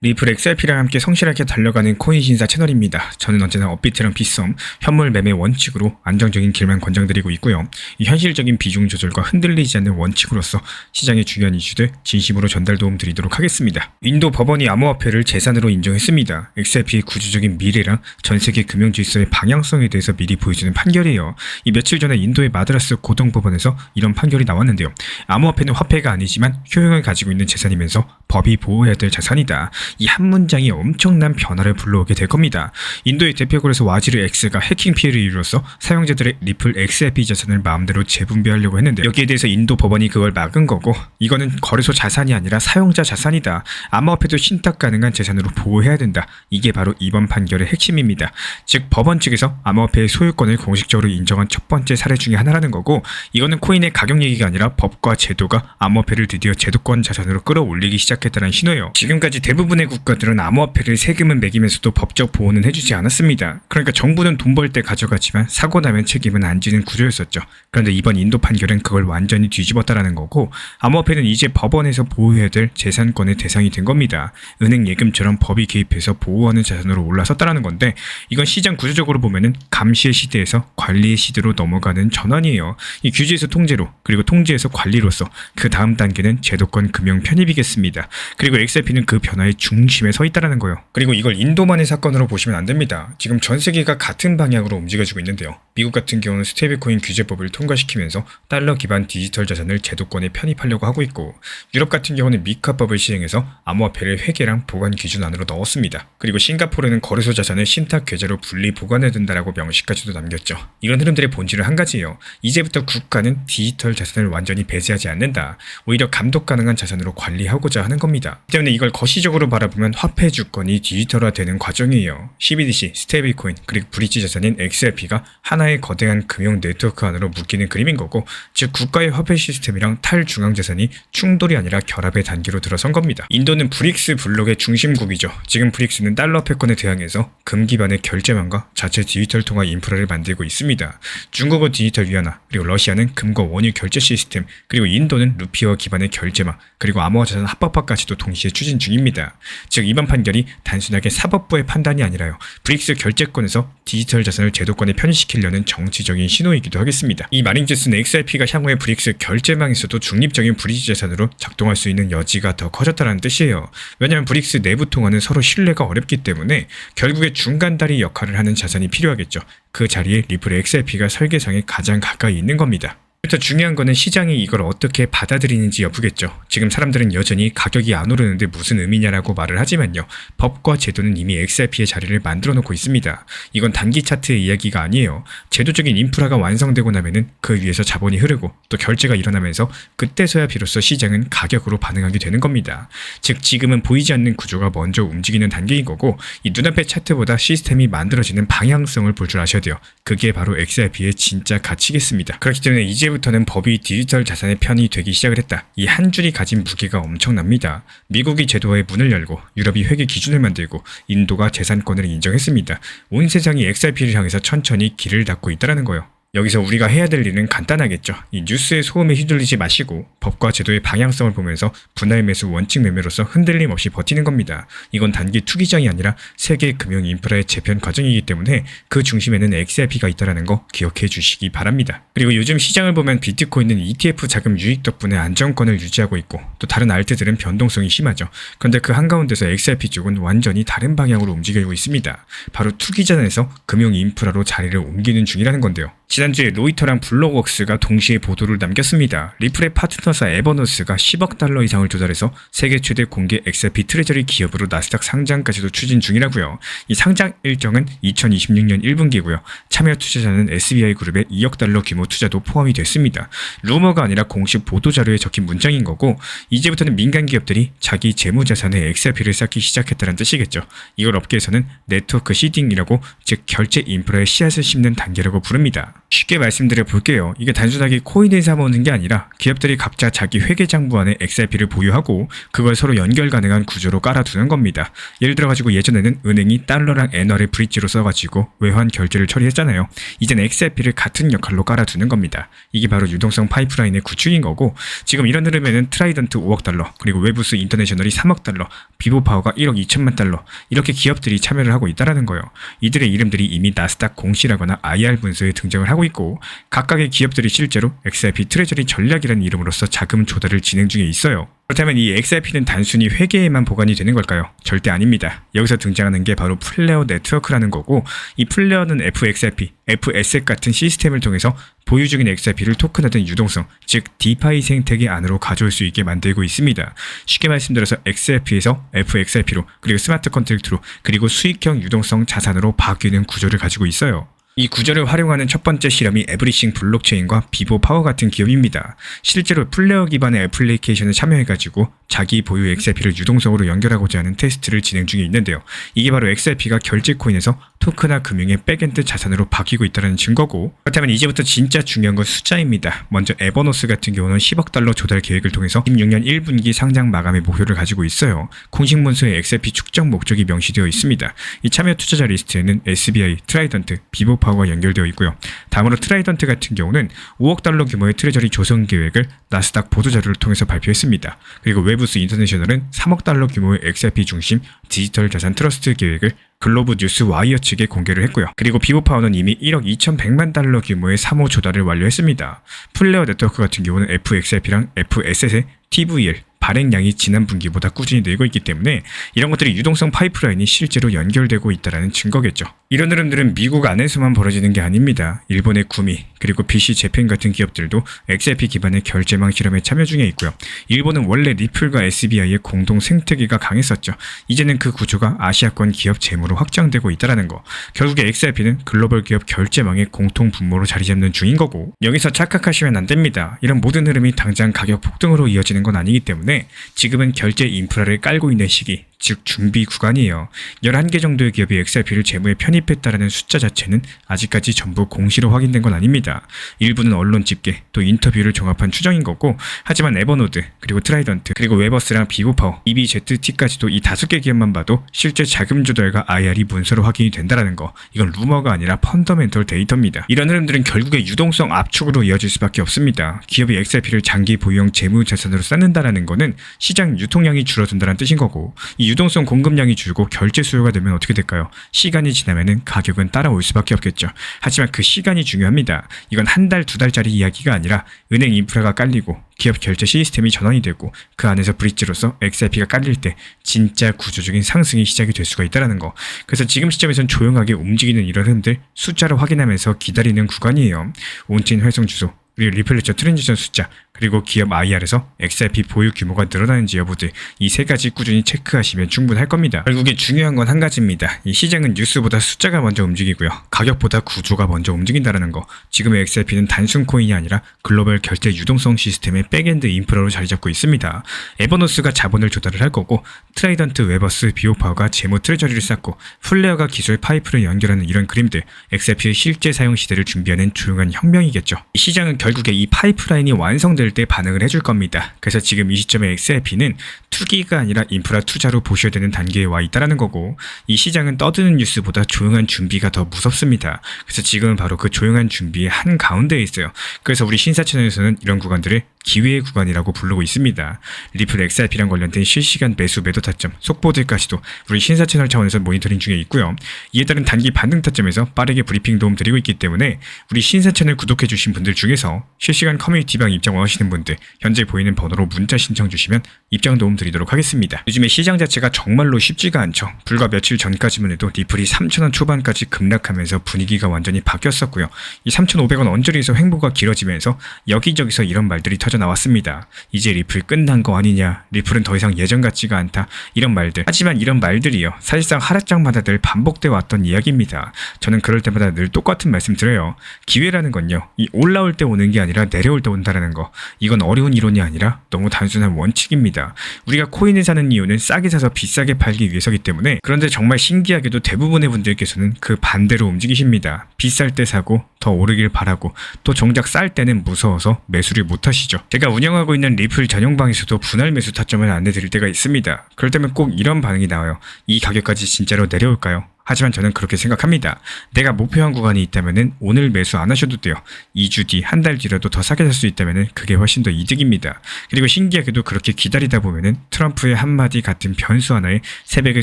리플 XRP랑 함께 성실하게 달려가는 코인 신사 채널입니다. 저는 언제나 업비트랑 빗썸, 현물 매매 원칙으로 안정적인 길만 권장드리고 있고요. 이 현실적인 비중 조절과 흔들리지 않는 원칙으로서 시장의 중요한 이슈들 진심으로 전달 도움 드리도록 하겠습니다. 인도 법원이 암호화폐를 재산으로 인정했습니다. XRP의 구조적인 미래랑 전 세계 금융질서의 방향성에 대해서 미리 보여주는 판결이에요. 이 며칠 전에 인도의 마드라스 고등법원에서 이런 판결이 나왔는데요. 암호화폐는 화폐가 아니지만 효용을 가지고 있는 재산이면서 법이 보호해야 될 자산이다. 이 한 문장이 엄청난 변화를 불러오게 될 겁니다. 인도의 대표거래소 와지르 X가 해킹 피해를 이유로써 사용자들의 리플 XRP 자산을 마음대로 재분배하려고 했는데 여기에 대해서 인도 법원이 그걸 막은 거고, 이거는 거래소 자산이 아니라 사용자 자산이다. 암호화폐도 신탁 가능한 재산으로 보호해야 된다. 이게 바로 이번 판결의 핵심입니다. 즉 법원 측에서 암호화폐의 소유권을 공식적으로 인정한 첫 번째 사례 중에 하나라는 거고, 이거는 코인의 가격 얘기가 아니라 법과 제도가 암호화폐를 드디어 제도권 자산으로 끌어올리기 시작했다는 신호예요. 지금까지 대부분의 국가들은 암호화폐를 세금은 매기면서도 법적 보호는 해주지 않았습니다. 그러니까 정부는 돈 벌 때 가져가지만 사고 나면 책임은 안 지는 구조였었죠. 그런데 이번 인도 판결은 그걸 완전히 뒤집었다라는 거고, 암호화폐는 이제 법원에서 보호해야 될 재산권의 대상이 된 겁니다. 은행 예금처럼 법이 개입해서 보호하는 자산으로 올라섰다라는 건데, 이건 시장 구조적으로 보면은 감시의 시대에서 관리의 시대로 넘어가는 전환이에요. 이 규제에서 통제로, 그리고 통제에서 관리로서 그 다음 단계는 제도권 금융 편입이겠습니다. 그리고 XRP는 그 변화의 중심에 서 있다라는 거예요. 그리고 이걸 인도만의 사건으로 보시면 안 됩니다. 지금 전 세계가 같은 방향으로 움직여지고 있는데요. 미국 같은 경우는 스테이블코인 규제법을 통과시키면서 달러 기반 디지털 자산을 제도권에 편입하려고 하고 있고, 유럽 같은 경우는 미카법을 시행해서 암호화폐를 회계랑 보관 기준 안으로 넣었습니다. 그리고 싱가포르는 거래소 자산을 신탁 계좌로 분리 보관해야 된다라고 명시까지도 남겼죠. 이런 흐름들의 본질은 한 가지예요. 이제부터 국가는 디지털 자산을 완전히 배제하지 않는다. 오히려 감독 가능한 자산으로 관리하고자 하는 겁니다. 때문에 이걸 거시적으로 바라보면 화폐 주권이 디지털화되는 과정이에요. CBDC, 스테이블코인, 그리고 브릿지 자산인 XRP가 하나의 거대한 금융 네트워크 안으로 묶이는 그림인 거고, 즉 국가의 화폐 시스템이랑 탈중앙 자산이 충돌이 아니라 결합의 단계로 들어선 겁니다. 인도는 브릭스 블록의 중심국이죠. 지금 브릭스는 달러 패권에 대항해서 금 기반의 결제망과 자체 디지털 통화 인프라를 만들고 있습니다. 중국은 디지털 위안화, 그리고 러시아는 금과 원유 결제 시스템, 그리고 인도는 루피와 기반의 결제망, 그리고 암호화 자산 합법화까지도 동시에 추진 중입니다. 즉 이번 판결이 단순하게 사법부의 판단이 아니라요, 브릭스 결제권에서 디지털 자산을 제도권에 편입시키려는 정치적인 신호이기도 하겠습니다. 이 말인즉슨 XRP가 향후에 브릭스 결제망에서도 중립적인 브릿지 자산으로 작동할 수 있는 여지가 더 커졌다는 뜻이에요. 왜냐하면 브릭스 내부 통화는 서로 신뢰가 어렵기 때문에 결국에 중간다리 역할을 하는 자산이 필요하겠죠. 그 자리에 리플 XRP가 설계상에 가장 가까이 있는 겁니다. 더 중요한 거는 시장이 이걸 어떻게 받아들이는지 여부겠죠. 지금 사람들은 여전히 가격이 안 오르는데 무슨 의미냐라고 말을 하지만요, 법과 제도는 이미 XRP의 자리를 만들어 놓고 있습니다. 이건 단기 차트의 이야기가 아니에요. 제도적인 인프라가 완성되고 나면은 그 위에서 자본이 흐르고 또 결제가 일어나면서 그때서야 비로소 시장은 가격으로 반응하게 되는 겁니다. 즉 지금은 보이지 않는 구조가 먼저 움직이는 단계인 거고, 이 눈앞의 차트보다 시스템이 만들어지는 방향성을 볼 줄 아셔야 돼요. 그게 바로 XRP의 진짜 가치겠습니다. 그렇기 때문에 이제부터는 법이 디지털 자산의 편이 되기 시작을 했다. 이 한 줄이 가진 무게가 엄청납니다. 미국이 제도화의 문을 열고, 유럽이 회계 기준을 만들고, 인도가 재산권을 인정했습니다. 온 세상이 XRP를 향해서 천천히 길을 닫고 있다는 거예요. 여기서 우리가 해야 될 일은 간단하겠죠. 이 뉴스의 소음에 휘둘리지 마시고 법과 제도의 방향성을 보면서 분할 매수 원칙 매매로서 흔들림 없이 버티는 겁니다. 이건 단기 투기장이 아니라 세계 금융 인프라의 재편 과정이기 때문에 그 중심에는 XRP가 있다는 거 기억해 주시기 바랍니다. 그리고 요즘 시장을 보면 비트코인은 ETF 자금 유익 덕분에 안정권을 유지하고 있고, 또 다른 알트들은 변동성이 심하죠. 그런데 그 한가운데서 XRP 쪽은 완전히 다른 방향으로 움직이고 있습니다. 바로 투기자산에서 금융 인프라로 자리를 옮기는 중이라는 건데요. 지난주에 로이터랑 블록웍스가 동시에 보도를 남겼습니다. 리플의 파트너사 에버노스가 10억 달러 이상을 조달해서 세계 최대 공개 XRP 트레저리 기업으로 나스닥 상장까지도 추진 중이라고요. 이 상장 일정은 2026년 1분기고요. 참여 투자자는 SBI 그룹의 2억 달러 규모 투자도 포함이 됐습니다. 루머가 아니라 공식 보도 자료에 적힌 문장인 거고, 이제부터는 민간 기업들이 자기 재무자산에 XRP를 쌓기 시작했다는 뜻이겠죠. 이걸 업계에서는 네트워크 시딩이라고, 즉 결제 인프라의 씨앗을 심는 단계라고 부릅니다. 쉽게 말씀드려 볼게요. 이게 단순하게 코인을 사모으는 게 아니라 기업들이 각자 자기 회계장부 안에 XRP를 보유하고 그걸 서로 연결 가능한 구조로 깔아두는 겁니다. 예를 들어가지고 예전에는 은행이 달러랑 엔화를 브릿지로 써가지고 외환 결제를 처리했잖아요. 이제는 XRP를 같은 역할로 깔아두는 겁니다. 이게 바로 유동성 파이프라인의 구축인 거고, 지금 이런 흐름에는 트라이던트 5억 달러, 그리고 웨브스 인터내셔널이 3억 달러, 비보파워가 1억 2천만 달러, 이렇게 기업들이 참여를 하고 있다는 거예요. 이들의 이름들이 이미 나스닥 공시라거나 IR 문서에 등장을 하고 있고, 각각의 기업들이 실제로 XRP 트레저리 전략이라는 이름으로서 자금 조달을 진행 중에 있어요. 그렇다면 이 XRP는 단순히 회계에만 보관이 되는 걸까요? 절대 아닙니다. 여기서 등장하는 게 바로 플레어 네트워크라는 거고, 이 플레어는 FXRP, FSX 같은 시스템을 통해서 보유 중인 XRP를 토큰화된 유동성, 즉 디파이 생태계 안으로 가져올 수 있게 만들고 있습니다. 쉽게 말씀드려서 XRP에서 FXRP로, 그리고 스마트 컨트랙트로, 그리고 수익형 유동성 자산으로 바뀌는 구조를 가지고 있어요. 이 구조를 활용하는 첫 번째 실험이 에브리싱 블록체인과 비보파워 같은 기업입니다. 실제로 플레어 기반의 애플리케이션을 참여해가지고 자기 보유 XRP를 유동성으로 연결하고자 하는 테스트를 진행 중에 있는데요. 이게 바로 XRP가 결제 코인에서 토크나 금융의 백엔드 자산으로 바뀌고 있다는 증거고, 그렇다면 이제부터 진짜 중요한 건 숫자입니다. 먼저 에버노스 같은 경우는 10억 달러 조달 계획을 통해서 16년 1분기 상장 마감의 목표를 가지고 있어요. 공식 문서에 XRP 축적 목적이 명시되어 있습니다. 이 참여 투자자 리스트에는 SBI, 트라이던트, 비보파워가 연결되어 있고요. 다음으로 트라이던트 같은 경우는 5억 달러 규모의 트레저리 조성 계획을 나스닥 보도자료를 통해서 발표했습니다. 그리고 웨브스 인터내셔널은 3억 달러 규모의 XRP 중심 디지털 자산 트러스트 계획을 글로브 뉴스 와이어 측에 공개를 했고요. 그리고 비보파워는 이미 1억 2,100만 달러 규모의 3호 조달을 완료했습니다. 플레어 네트워크 같은 경우는 FXRP랑 FSS의 TVL 발행량이 지난 분기보다 꾸준히 늘고 있기 때문에 이런 것들이 유동성 파이프라인이 실제로 연결되고 있다는 증거겠죠. 이런 흐름들은 미국 안에서만 벌어지는 게 아닙니다. 일본의 구미, 그리고 BC 재팬 같은 기업들도 XRP 기반의 결제망 실험에 참여 중에 있고요. 일본은 원래 리플과 SBI의 공동 생태계가 강했었죠. 이제는 그 구조가 아시아권 기업 재무로 확장되고 있다는 거. 결국에 XRP는 글로벌 기업 결제망의 공통 분모로 자리 잡는 중인 거고, 여기서 착각하시면 안 됩니다. 이런 모든 흐름이 당장 가격 폭등으로 이어지는 건 아니기 때문에 지금은 결제 인프라를 깔고 있는 시기, 즉 준비 구간이에요. 11개 정도의 기업이 XRP를 재무에 편입했다라는 숫자 자체는 아직까지 전부 공시로 확인된 건 아닙니다. 일부는 언론 집계, 또 인터뷰를 종합한 추정인 거고, 하지만 에버노드, 그리고 트라이던트, 그리고 웨버스랑 비보파워, EBZT까지도 이 5개 기업만 봐도 실제 자금 조달과 IR이 문서로 확인이 된다는 거. 이건 루머가 아니라 펀더멘털 데이터입니다. 이런 흐름들은 결국에 유동성 압축으로 이어질 수밖에 없습니다. 기업이 XRP를 장기 보유형 재무 자산으로 쌓는다는 거는 시장 유통량이 줄어든다는 뜻인 거고, 이 유동성 공급량이 줄고 결제 수요가 되면 어떻게 될까요? 시간이 지나면은 가격은 따라올 수밖에 없겠죠. 하지만 그 시간이 중요합니다. 이건 한 달, 두 달짜리 이야기가 아니라 은행 인프라가 깔리고 기업 결제 시스템이 전환이 되고 그 안에서 브릿지로서 XRP가 깔릴 때 진짜 구조적인 상승이 시작이 될 수가 있다는 거. 그래서 지금 시점에선 조용하게 움직이는 이런 흐름들 숫자로 확인하면서 기다리는 구간이에요. 온체인 활성 주소, 그리고 리플레처 트랜지션 숫자, 그리고 기업 IR에서 XRP 보유 규모가 늘어나는지 여부들, 이 세 가지 꾸준히 체크하시면 충분할 겁니다. 결국에 중요한 건 한 가지입니다. 이 시장은 뉴스보다 숫자가 먼저 움직이고요. 가격보다 구조가 먼저 움직인다는 거. 지금의 XRP는 단순 코인이 아니라 글로벌 결제 유동성 시스템의 백엔드 인프라로 자리 잡고 있습니다. 에버노스가 자본을 조달을 할 거고, 트라이던트, 웨버스, 비오파워가 재무 트레저리를 쌓고, 플레어가 기술 파이프를 연결하는 이런 그림들, XRP의 실제 사용 시대를 준비하는 조용한 혁명이겠죠. 이 시장은 결국에 이 파이프라인이 완성될 때 반응을 해줄 겁니다. 그래서 지금 이 시점에 XRP는 투기가 아니라 인프라 투자로 보셔야 되는 단계에 와 있다는 거고, 이 시장은 떠드는 뉴스보다 조용한 준비가 더 무섭습니다. 그래서 지금은 바로 그 조용한 준비의 한가운데에 있어요. 그래서 우리 신사 채널에서는 이런 구간들을 기회의 구간이라고 부르고 있습니다. 리플 XRP랑 관련된 실시간 매수 매도 타점, 속보들까지도 우리 신사 채널 차원에서 모니터링 중에 있고요. 이에 따른 단기 반등 타점에서 빠르게 브리핑 도움 드리고 있기 때문에 우리 신사 채널 구독해주신 분들 중에서 실시간 커뮤니티방 입장 원하시는 분들 현재 보이는 번호로 문자 신청 주시면 입장 도움 드리도록 하겠습니다. 요즘에 시장 자체가 정말로 쉽지가 않죠. 불과 며칠 전까지만 해도 리플이 3,000원 초반까지 급락하면서 분위기가 완전히 바뀌었었고요. 이 3,500원 언저리에서 횡보가 길어지면서 여기저기서 이런 말들이 터져 나왔습니다. 이제 리플 끝난 거 아니냐, 리플은 더 이상 예전 같지가 않다, 이런 말들. 하지만 이런 말들이요, 사실상 하락장마다 늘 반복돼 왔던 이야기입니다. 저는 그럴 때마다 늘 똑같은 말씀 드려요. 기회라는 건요, 이 올라올 때 오는 게 아니라 내려올 때 온다라는 거. 이건 어려운 이론이 아니라 너무 단순한 원칙입니다. 겁니다. 우리가 코인을 사는 이유는 싸게 사서 비싸게 팔기 위해서기 때문에. 그런데 정말 신기하게도 대부분의 분들께서는 그 반대로 움직이십니다. 비쌀 때 사고 더 오르길 바라고, 또 정작 쌀 때는 무서워서 매수를 못하시죠. 제가 운영하고 있는 리플 전용방에서도 분할 매수 타점을 안내드릴 때가 있습니다. 그럴 때면 꼭 이런 반응이 나와요. 이 가격까지 진짜로 내려올까요? 하지만 저는 그렇게 생각합니다. 내가 목표한 구간이 있다면 오늘 매수 안 하셔도 돼요. 2주 뒤, 한 달 뒤라도 더 싸게 살 수 있다면 그게 훨씬 더 이득입니다. 그리고 신기하게도 그렇게 기다리다 보면 트럼프의 한마디 같은 변수 하나에 새벽에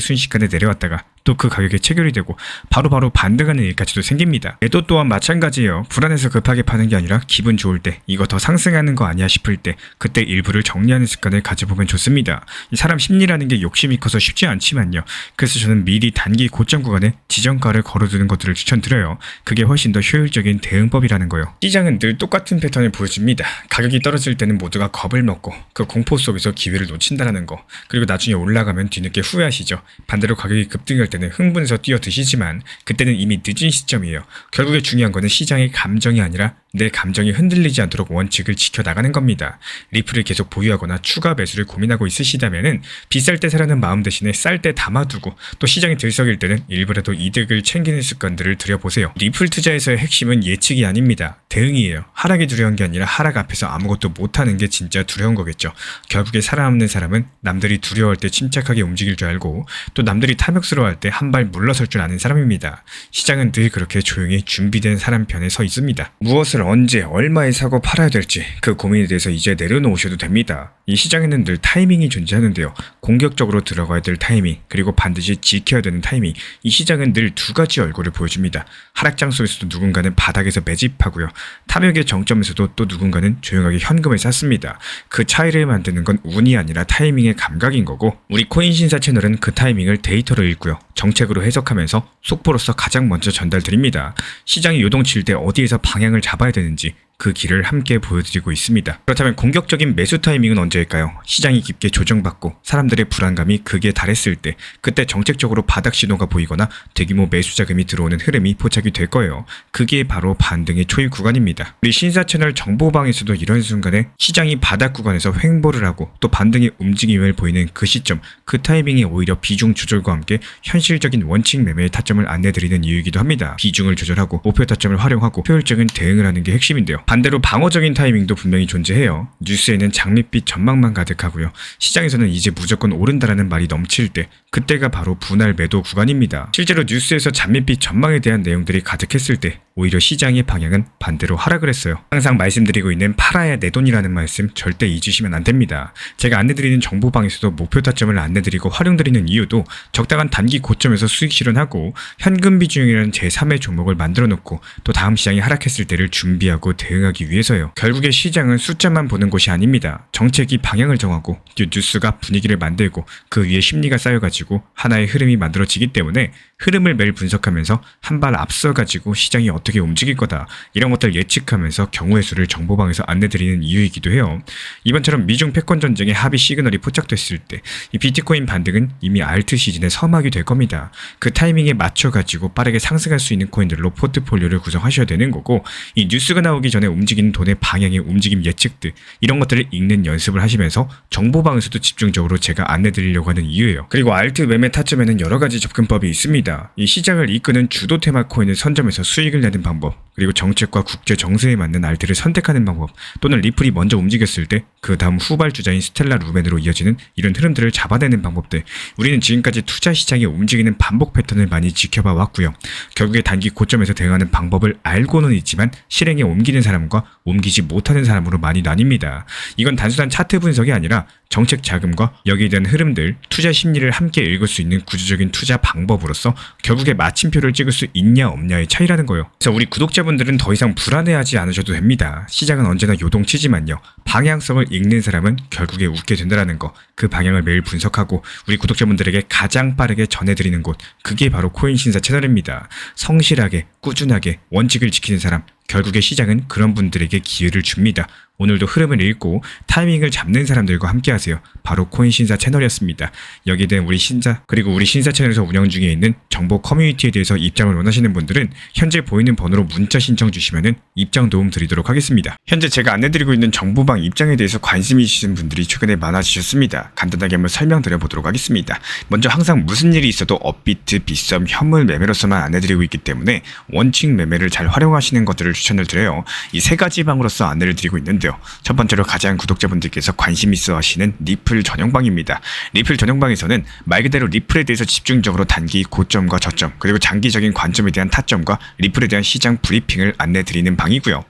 순식간에 내려왔다가 또 그 가격에 체결이 되고 바로바로 반등하는 일까지도 생깁니다. 매도 또한 마찬가지예요. 불안해서 급하게 파는 게 아니라 기분 좋을 때, 이거 더 상승하는 거 아니야 싶을 때, 그때 일부를 정리하는 습관을 가져보면 좋습니다. 이 사람 심리라는 게 욕심이 커서 쉽지 않지만요. 그래서 저는 미리 단기 고점 구간에 지정가를 걸어두는 것들을 추천드려요. 그게 훨씬 더 효율적인 대응법이라는 거예요. 시장은 늘 똑같은 패턴을 보여줍니다. 가격이 떨어질 때는 모두가 겁을 먹고 그 공포 속에서 기회를 놓친다는 거, 그리고 나중에 올라가면 뒤늦게 후회하시죠. 반대로 가격이 급등할 때는 흥분해서 뛰어드시지만 그때는 이미 늦은 시점이에요. 결국에 중요한 거는 시장의 감정이 아니라 내 감정이 흔들리지 않도록 원칙을 지켜나가는 겁니다. 리플을 계속 보유하거나 추가 매수를 고민하고 있으시다면 비쌀 때 사려는 마음 대신에 쌀 때 담아두고, 또 시장이 들썩일 때는 일부라도 이득을 챙기는 습관들을 들여보세요. 리플 투자에서의 핵심은 예측이 아닙니다. 대응이에요. 하락이 두려운 게 아니라 하락 앞에서 아무것도 못하는 게 진짜 두려운 거겠죠. 결국에 살아남는 사람은 남들이 두려워할 때 침착하게 움직일 줄 알고, 또 남들이 탐욕스러워할 때 한 발 물러설 줄 아는 사람입니다. 시장은 늘 그렇게 조용히 준비된 사람 편에 서 있습니다. 무엇을 언제 얼마에 사고 팔아야 될지 그 고민에 대해서 이제 내려놓으셔도 됩니다. 이 시장에는 늘 타이밍이 존재하는데요. 공격적으로 들어가야 될 타이밍, 그리고 반드시 지켜야 되는 타이밍. 이 시장은 늘 두 가지 얼굴을 보여줍니다. 하락장 속에서도 누군가는 바닥에서 매집하고요. 탐욕의 정점에서도 또 누군가는 조용하게 현금을 쌌습니다. 그 차이를 만드는 건 운이 아니라 타이밍의 감각인 거고, 우리 코인 신사 채널은 그 타이밍을 데이터로 읽고요. 정책으로 해석하면서 속보로서 가장 먼저 전달드립니다. 시장이 요동칠 때 어디에서 방향을 잡아야 되는지 그 길을 함께 보여드리고 있습니다. 그렇다면 공격적인 매수 타이밍은 언제일까요? 시장이 깊게 조정받고 사람들의 불안감이 극에 달했을 때, 그때 정책적으로 바닥 신호가 보이거나 대규모 매수 자금이 들어오는 흐름이 포착이 될 거예요. 그게 바로 반등의 초입 구간입니다. 우리 신사 채널 정보방에서도 이런 순간에 시장이 바닥 구간에서 횡보를 하고 또 반등의 움직임을 보이는 그 시점, 그 타이밍이 오히려 비중 조절과 함께 현실적인 원칙 매매의 타점을 안내드리는 이유이기도 합니다. 비중을 조절하고 목표 타점을 활용하고 효율적인 대응을 하는 게 핵심인데요. 반대로 방어적인 타이밍도 분명히 존재해요. 뉴스에는 장밋빛 전망만 가득하고요. 시장에서는 이제 무조건 오른다라는 말이 넘칠 때, 그때가 바로 분할 매도 구간입니다. 실제로 뉴스에서 장밋빛 전망에 대한 내용들이 가득했을 때 오히려 시장의 방향은 반대로 하락을 했어요. 항상 말씀드리고 있는 팔아야 내 돈이라는 말씀 절대 잊으시면 안 됩니다. 제가 안내드리는 정보방에서도 목표 타점을 안내드리고 활용드리는 이유도 적당한 단기 고점에서 수익 실현하고 현금 비중이라는 제3의 종목을 만들어 놓고 또 다음 시장이 하락했을 때를 준비하고 대응하기 위해서요. 결국에 시장은 숫자만 보는 곳이 아닙니다. 정책이 방향을 정하고 뉴스가 분위기를 만들고 그 위에 심리가 쌓여가지고 하나의 흐름이 만들어지기 때문에 흐름을 매일 분석하면서 한 발 앞서가지고 시장이 어떻게 움직일 거다, 이런 것들 예측하면서 경우의 수를 정보방에서 안내드리는 이유이기도 해요. 이번처럼 미중 패권 전쟁의 합의 시그널이 포착됐을 때 이 비트코인 반등은 이미 알트 시즌의 서막이 될 겁니다. 그 타이밍에 맞춰가지고 빠르게 상승할 수 있는 코인들로 포트폴리오를 구성하셔야 되는 거고, 이 뉴스가 나오기 전에 움직이는 돈의 방향의 움직임 예측들, 이런 것들을 읽는 연습을 하시면서 정보방에서도 집중적으로 제가 안내드리려고 하는 이유예요. 그리고 알트 매매 타점에는 여러 가지 접근법이 있습니다. 이 시장을 이끄는 주도 테마 코인을 선점해서 수익을 내는 방법, 그리고 정책과 국제 정세에 맞는 알트를 선택하는 방법, 또는 리플이 먼저 움직였을 때 그 다음 후발주자인 스텔라 루멘으로 이어지는 이런 흐름들을 잡아내는 방법들, 우리는 지금까지 투자 시장이 움직이는 반복 패턴을 많이 지켜봐 왔고요. 결국에 단기 고점에서 대응하는 방법을 알고는 있지만 실행에 옮기는 사람과 옮기지 못하는 사람으로 많이 나뉩니다. 이건 단순한 차트 분석이 아니라 정책 자금과 여기에 대한 흐름들, 투자 심리를 함께 읽을 수 있는 구조적인 투자 방법으로서 결국에 마침표를 찍을 수 있냐 없냐의 차이라는 거예요. 그래서 우리 구독자분들은 더 이상 불안해하지 않으셔도 됩니다. 시장은 언제나 요동치지만요, 방향성을 읽는 사람은 결국에 웃게 된다는 거, 그 방향을 매일 분석하고 우리 구독자분들에게 가장 빠르게 전해드리는 곳, 그게 바로 코인신사 채널입니다. 성실하게 꾸준하게 원칙을 지키는 사람, 결국에 시장은 그런 분들에게 기회를 줍니다. 오늘도 흐름을 읽고 타이밍을 잡는 사람들과 함께하세요. 바로 코인신사 채널이었습니다. 여기에 대한 우리 신사 그리고 우리 신사 채널에서 운영 중에 있는 정보 커뮤니티에 대해서 입장을 원하시는 분들은 현재 보이는 번호로 문자 신청 주시면 입장 도움 드리도록 하겠습니다. 현재 제가 안내드리고 있는 정보방 입장에 대해서 관심이 있으신 분들이 최근에 많아지셨습니다. 간단하게 한번 설명드려 보도록 하겠습니다. 먼저 항상 무슨 일이 있어도 업비트, 빗썸, 현물 매매로서만 안내드리고 있기 때문에 원칙 매매를 잘 활용하시는 것들을 추천을 드려요. 이 세 가지 방으로서 안내를 드리고 있는데요. 첫 번째로 가장 구독자분들께서 관심 있어 하시는 리플 전용방입니다. 리플 전용방에서는 말 그대로 리플에 대해서 집중적으로 단기 고점과 저점 그리고 장기적인 관점에 대한 타점과 리플에 대한 시장 브리핑을 안내드리는 방이고요.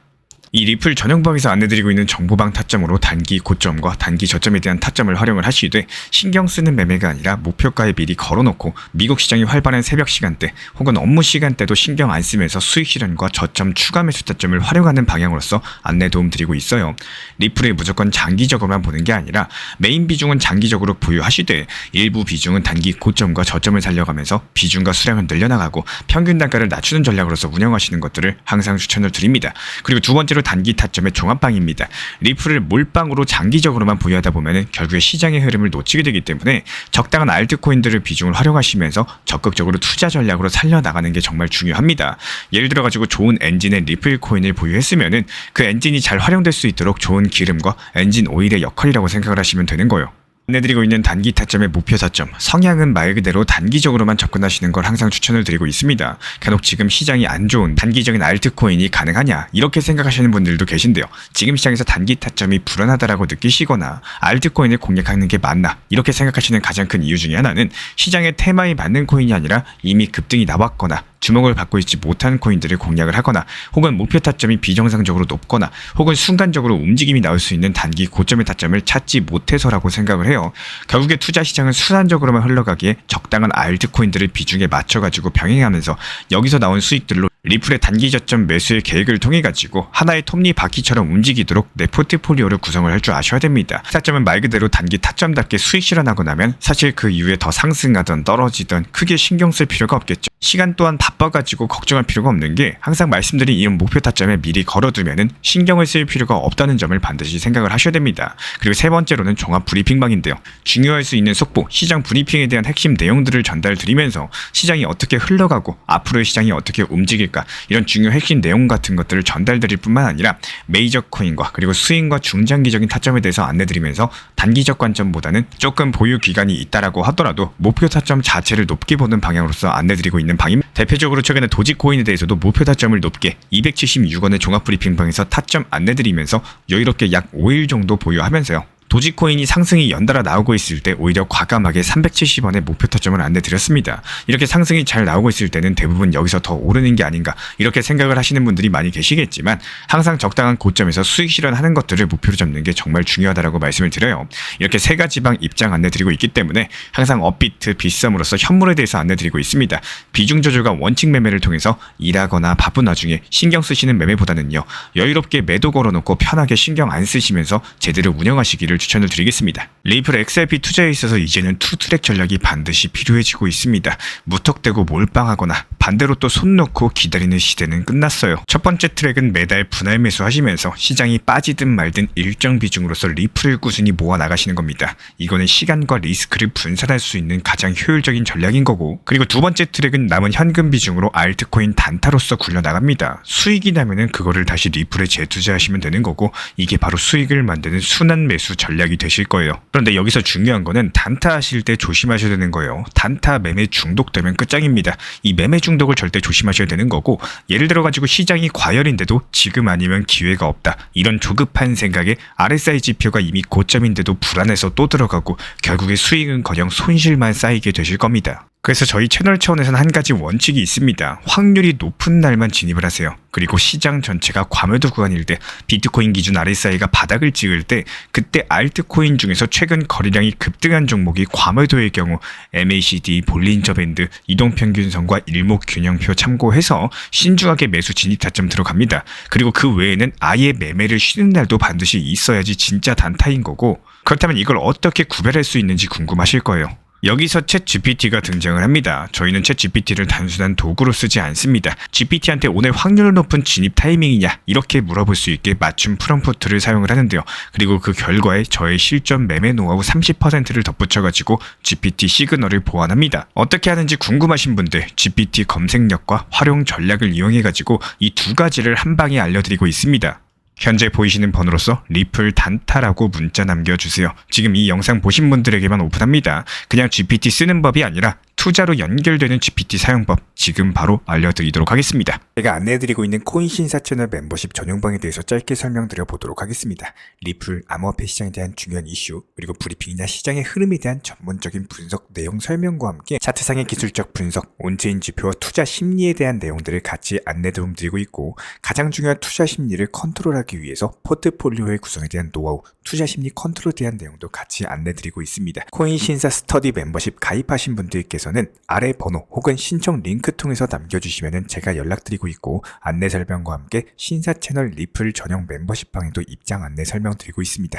이 리플 전용방에서 안내드리고 있는 정보방 타점으로 단기 고점과 단기 저점에 대한 타점을 활용을 하시되 신경 쓰는 매매가 아니라 목표가에 미리 걸어놓고 미국 시장이 활발한 새벽 시간대 혹은 업무 시간대도 신경 안 쓰면서 수익 실현과 저점 추가 매수 타점을 활용하는 방향으로서 안내 도움 드리고 있어요. 리플에 무조건 장기적으로만 보는 게 아니라 메인 비중은 장기적으로 보유하시되 일부 비중은 단기 고점과 저점을 살려가면서 비중과 수량을 늘려나가고 평균 단가를 낮추는 전략으로서 운영하시는 것들을 항상 추천을 드립니다. 그리고 두 번째로 단기 타점의 종합방입니다. 리플을 몰빵으로 장기적으로만 보유하다 보면 결국에 시장의 흐름을 놓치게 되기 때문에 적당한 알트코인들을 비중을 활용하시면서 적극적으로 투자 전략으로 살려나가는 게 정말 중요합니다. 예를 들어 가지고 좋은 엔진의 리플 코인을 보유했으면 그 엔진이 잘 활용될 수 있도록 좋은 기름과 엔진 오일의 역할이라고 생각을 하시면 되는 거예요. 안내드리고 있는 단기 타점의 목표 타점, 성향은 말 그대로 단기적으로만 접근하시는 걸 항상 추천을 드리고 있습니다. 간혹 지금 시장이 안 좋은 단기적인 알트코인이 가능하냐 이렇게 생각하시는 분들도 계신데요. 지금 시장에서 단기 타점이 불안하다라고 느끼시거나 알트코인을 공략하는 게 맞나 이렇게 생각하시는 가장 큰 이유 중에 하나는 시장의 테마에 맞는 코인이 아니라 이미 급등이 나왔거나 주목을 받고 있지 못한 코인들을 공략을 하거나 혹은 목표 타점이 비정상적으로 높거나 혹은 순간적으로 움직임이 나올 수 있는 단기 고점의 타점을 찾지 못해서라고 생각을 해요. 결국에 투자 시장은 순환적으로만 흘러가기에 적당한 알트코인들을 비중에 맞춰가지고 병행하면서 여기서 나온 수익들로 리플의 단기 저점 매수의 계획을 통해 가지고 하나의 톱니바퀴처럼 움직이도록 내 포트폴리오를 구성을 할 줄 아셔야 됩니다. 타점은 말 그대로 단기 타점답게 수익 실현하고 나면 사실 그 이후에 더 상승하던 떨어지던 크게 신경 쓸 필요가 없겠죠. 시간 또한 바빠가지고 걱정할 필요가 없는 게 항상 말씀드린 이 목표 타점에 미리 걸어두면은 신경을 쓸 필요가 없다는 점을 반드시 생각을 하셔야 됩니다. 그리고 세 번째로는 종합 브리핑방인데요. 중요할 수 있는 속보, 시장 브리핑에 대한 핵심 내용들을 전달드리면서 시장이 어떻게 흘러가고 앞으로의 시장이 어떻게 움직일까 이런 중요 핵심 내용 같은 것들을 전달드릴 뿐만 아니라 메이저 코인과 그리고 스윙과 중장기적인 타점에 대해서 안내드리면서 단기적 관점보다는 조금 보유 기간이 있다라고 하더라도 목표 타점 자체를 높게 보는 방향으로서 안내드리고 있는 방입니다. 대표적으로 최근에 도지코인에 대해서도 목표 타점을 높게 276원의 종합 브리핑방에서 타점 안내드리면서 여유롭게 약 5일 정도 보유하면서요. 도지코인이 상승이 연달아 나오고 있을 때 오히려 과감하게 370원의 목표 타점을 안내드렸습니다. 이렇게 상승이 잘 나오고 있을 때는 대부분 여기서 더 오르는 게 아닌가 이렇게 생각을 하시는 분들이 많이 계시겠지만 항상 적당한 고점에서 수익 실현하는 것들을 목표로 잡는 게 정말 중요하다고 말씀을 드려요. 이렇게 세 가지 방 입장 안내드리고 있기 때문에 항상 업비트, 빗썸으로서 현물에 대해서 안내드리고 있습니다. 비중 조절과 원칙 매매를 통해서 일하거나 바쁜 와중에 신경 쓰시는 매매보다는요. 여유롭게 매도 걸어놓고 편하게 신경 안 쓰시면서 제대로 운영하시기를 추천을 드리겠습니다. 리플 XRP 투자에 있어서 이제는 투트랙 전략이 반드시 필요해지고 있습니다. 무턱대고 몰빵하거나 반대로 또 손 놓고 기다리는 시대는 끝났어요. 첫 번째 트랙은 매달 분할 매수하시면서 시장이 빠지든 말든 일정 비중으로서 리플을 꾸준히 모아 나가시는 겁니다. 이거는 시간과 리스크를 분산할 수 있는 가장 효율적인 전략인 거고 그리고 두 번째 트랙은 남은 현금 비중으로 알트코인 단타로서 굴려나갑니다. 수익이 나면은 그거를 다시 리플에 재투자하시면 되는 거고 이게 바로 수익을 만드는 순환 매수 전략이 되실 거예요. 그런데 여기서 중요한 거는 단타 하실 때 조심하셔야 되는 거예요. 단타 매매 중독되면 끝장입니다. 이 매매 중독을 절대 조심하셔야 되는 거고 예를 들어 가지고 시장이 과열인데도 지금 아니면 기회가 없다. 이런 조급한 생각에 RSI 지표가 이미 고점인데도 불안해서 또 들어가고 결국에 수익은커녕 손실만 쌓이게 되실 겁니다. 그래서 저희 채널 차원에서는 한 가지 원칙이 있습니다. 확률이 높은 날만 진입을 하세요. 그리고 시장 전체가 과매도 구간일 때 비트코인 기준 RSI가 바닥을 찍을 때 그때 알트코인 중에서 최근 거래량이 급등한 종목이 과매도의 경우 MACD, 볼린저 밴드, 이동평균선과 일목균형표 참고해서 신중하게 매수 진입 타점 들어갑니다. 그리고 그 외에는 아예 매매를 쉬는 날도 반드시 있어야지 진짜 단타인 거고 그렇다면 이걸 어떻게 구별할 수 있는지 궁금하실 거예요. 여기서 챗 GPT가 등장을 합니다. 저희는 챗 GPT를 단순한 도구로 쓰지 않습니다. GPT한테 오늘 확률 높은 진입 타이밍이냐 이렇게 물어볼 수 있게 맞춤 프롬프트를 사용을 하는데요. 그리고 그 결과에 저의 실전 매매 노하우 30%를 덧붙여가지고 GPT 시그널을 보완합니다. 어떻게 하는지 궁금하신 분들 GPT 검색력과 활용 전략을 이용해가지고 이 두 가지를 한 방에 알려드리고 있습니다. 현재 보이시는 번호로서 리플 단타라고 문자 남겨주세요. 지금 이 영상 보신 분들에게만 오픈합니다. 그냥 GPT 쓰는 법이 아니라 투자로 연결되는 GPT 사용법 지금 바로 알려드리도록 하겠습니다. 제가 안내해드리고 있는 코인 신사 채널 멤버십 전용방에 대해서 짧게 설명드려 보도록 하겠습니다. 리플, 암호화폐 시장에 대한 중요한 이슈, 그리고 브리핑이나 시장의 흐름에 대한 전문적인 분석 내용 설명과 함께 차트상의 기술적 분석, 온체인 지표와 투자 심리에 대한 내용들을 같이 안내 도움드리고 있고, 가장 중요한 투자 심리를 컨트롤하기 위해서 포트폴리오의 구성에 대한 노하우, 투자 심리 컨트롤에 대한 내용도 같이 안내드리고 있습니다. 코인 신사 스터디 멤버십 가입하신 분들께서는 아래 번호 혹은 신청 링크 통해서 남겨주시면 제가 연락드리고 있고, 안내 설명과 함께 신사 채널 리플 전용 멤버십 방에도 입장 안내 설명드리고 있습니다.